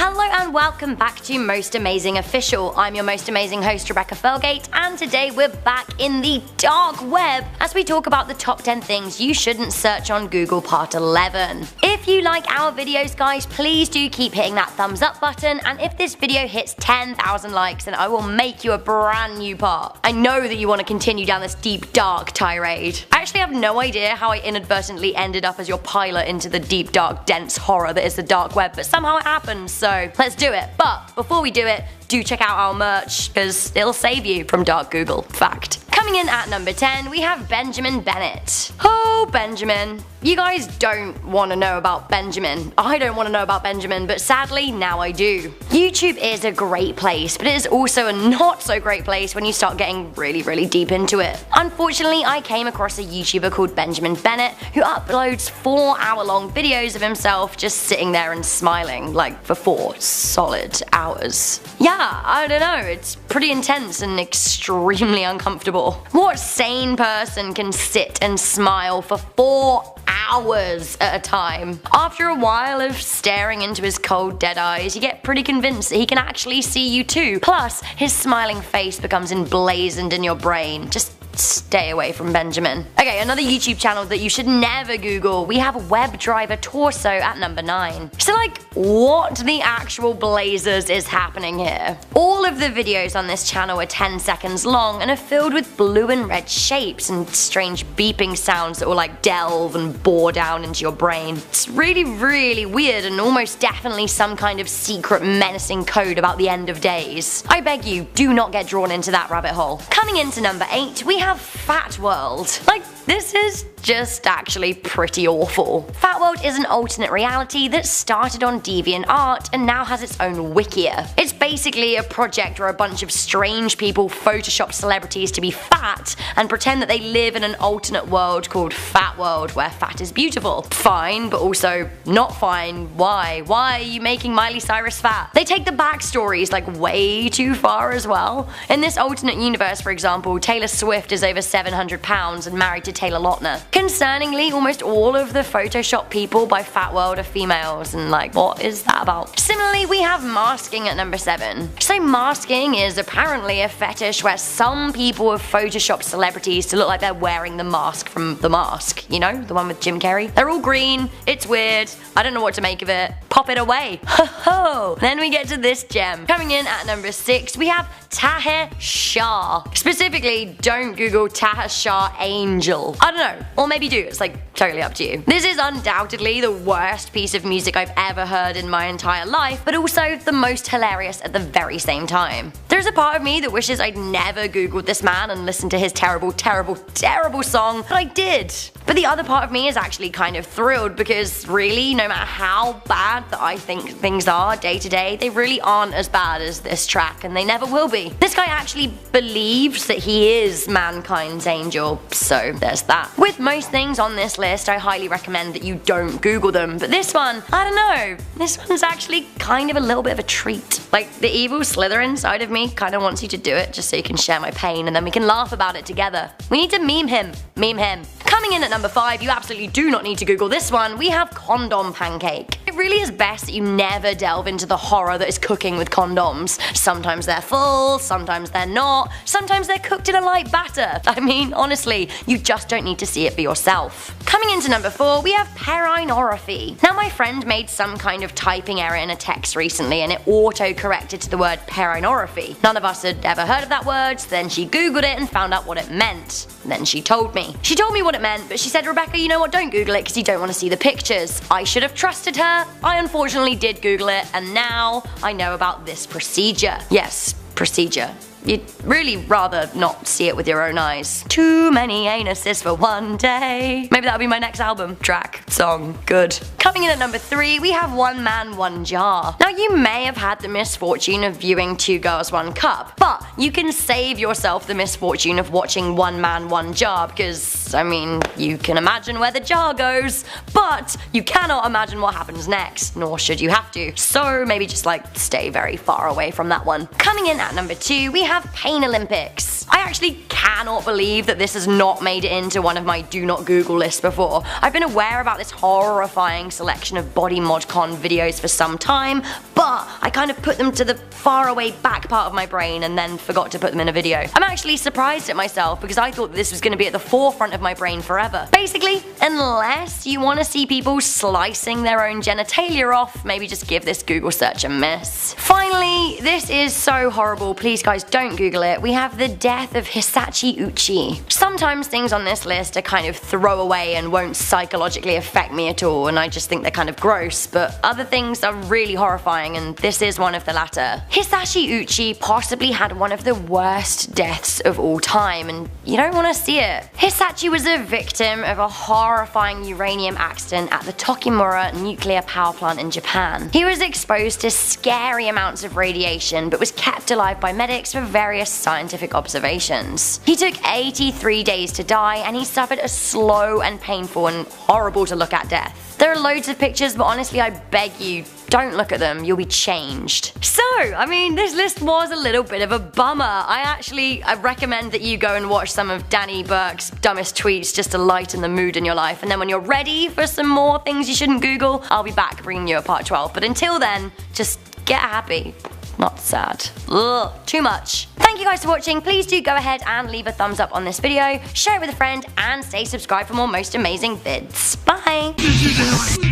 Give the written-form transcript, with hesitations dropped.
Hello and welcome back to Most Amazing Official. I'm your most amazing host, Rebecca Felgate, and today we're back in the dark web as we talk about the top 10 things you shouldn't search on Google Part 11. If you like our videos, guys, please do keep hitting that thumbs up button, and if this video hits 10,000 likes, then I will make you a brand new part. I know that you want to continue down this deep, dark tirade. I actually have no idea how I inadvertently ended up as your pilot into the deep, dark, dense horror that is the dark web, but somehow it happened, so let's do it. But before we do it, do check out our merch, because it'll save you from dark Google. Fact. Coming in at number 10, we have Benjamin Bennett. Oh, Benjamin. You guys don't want to know about Benjamin. I don't want to know about Benjamin, but sadly, now I do. YouTube is a great place, but it is also a not so great place when you start getting really deep into it. Unfortunately, I came across a YouTuber called Benjamin Bennett who uploads 4-hour-long videos of himself just sitting there and smiling, like for 4 solid hours. Yeah, I don't know, it's pretty intense and extremely uncomfortable. What sane person can sit and smile for 4 hours at a time? After a while of staring into his cold dead eyes, you get pretty convinced that he can actually see you too. Plus, his smiling face becomes emblazoned in your brain. Just stay away from Benjamin. Okay, another YouTube channel that you should never Google. We have WebDriver Torso at number 9. So what the actual blazers is happening here? All of the videos on this channel are 10 seconds long and are filled with blue and red shapes and strange beeping sounds that will delve and bore down into your brain. It's really weird and almost definitely some kind of secret menacing code about the end of days. I beg you, do not get drawn into that rabbit hole. Coming into number 8, we have Fat World. This is just actually pretty awful. Fat World is an alternate reality that started on DeviantArt and now has its own Wikia. It's basically a project where a bunch of strange people Photoshop celebrities to be fat and pretend that they live in an alternate world called Fat World where fat is beautiful. Fine, but also not fine. Why? Why are you making Miley Cyrus fat? They take the backstories way too far as well. In this alternate universe, for example, Taylor Swift is over 700 pounds and married to Taylor Lautner. Concerningly, almost all of the Photoshop people by Fat World are females, and what is that about? Similarly, we have masking at number 7. So masking is apparently a fetish where some people have Photoshopped celebrities to look like they're wearing the mask from The Mask. You know, the one with Jim Carrey? They're all green, it's weird, I don't know what to make of it. Pop it away. Ho ho! Then we get to this gem. Coming in at number 6, we have Tahir Shah. Specifically, don't Google Tahir Shah Angel. I don't know, or maybe do, it's totally up to you. This is undoubtedly the worst piece of music I've ever heard in my entire life, but also the most hilarious at the very same time. There's a part of me that wishes I'd never Googled this man and listened to his terrible song, but I did. But the other part of me is actually kind of thrilled because really, no matter how bad that I think things are day to day, they really aren't as bad as this track, and they never will be. This guy actually believes that he is mankind's angel, so there's that. With most things on this list, I highly recommend that you don't Google them, but this one, I don't know, this one's actually kind of a little bit of a treat. The evil Slytherin side of me kind of wants you to do it just so you can share my pain and then we can laugh about it together. We need to meme him. Coming in at number 5, you absolutely do not need to Google this one, we have Condom Pancake. It really is best that you never delve into the horror that is cooking with condoms. Sometimes they're full, sometimes they're not, sometimes they're cooked in a light batter. I mean, honestly, you just don't need to see it for yourself. Coming into number 4, we have perinorraphy. Now, my friend made some kind of typing error in a text recently and it auto-corrected to the word perinorraphy. None of us had ever heard of that word, so then she googled it and found out what it meant. Then she told me. She told me what it meant, but she said, Rebecca, you know what, don't Google it because you don't want to see the pictures. I should have trusted her. I unfortunately did Google it, and now I know about this procedure. Yes, procedure. You'd really rather not see it with your own eyes. Too many anuses for one day. Maybe that'll be my next album. Track. Song. Good. Coming in at number 3, we have One Man, One Jar. Now, you may have had the misfortune of viewing Two Girls, One Cup, but you can save yourself the misfortune of watching One Man, One Jar because because, I mean, you can imagine where the jar goes, but you cannot imagine what happens next, nor should you have to. So maybe just like stay very far away from that one. Coming in at number 2, we have Pain Olympics. I actually cannot believe that this has not made it into one of my do not Google lists before. I've been aware about this horrifying selection of body modcon videos for some time, but I kind of put them to the far away back part of my brain and then forgot to put them in a video. I'm actually surprised at myself because I thought this was going to be at the forefront of my brain forever. Basically, unless you want to see people slicing their own genitalia off, maybe just give this Google search a miss. Finally, this is so horrible, please guys don't Google it, we have the death of Hisashi Uchi. Sometimes things on this list are kind of throwaway and won't psychologically affect me at all, and I just think they're kind of gross, but other things are really horrifying, and this is one of the latter. Hisashi Uchi possibly had one of the worst deaths of all time, and you don't want to see it. Hisashi was a victim of a horrifying uranium accident at the Tokimura nuclear power plant in Japan. He was exposed to scary amounts of radiation, but was kept alive by medics for various scientific observations. He took 83 days to die, and he suffered a slow and painful and horrible to look at death. There are loads of pictures, but honestly I beg you, don't look at them, you'll be changed. So, I mean, this list was a little bit of a bummer. I recommend that you go and watch some of Danny Burke's dumbest tweets just to lighten the mood in your life, and then when you're ready for some more things you shouldn't Google, I'll be back bringing you a part 12. But until then, just get happy. Not sad. Ugh, too much. Thank you guys for watching. Please do go ahead and leave a thumbs up on this video, share it with a friend, and stay subscribed for more most amazing vids. Bye!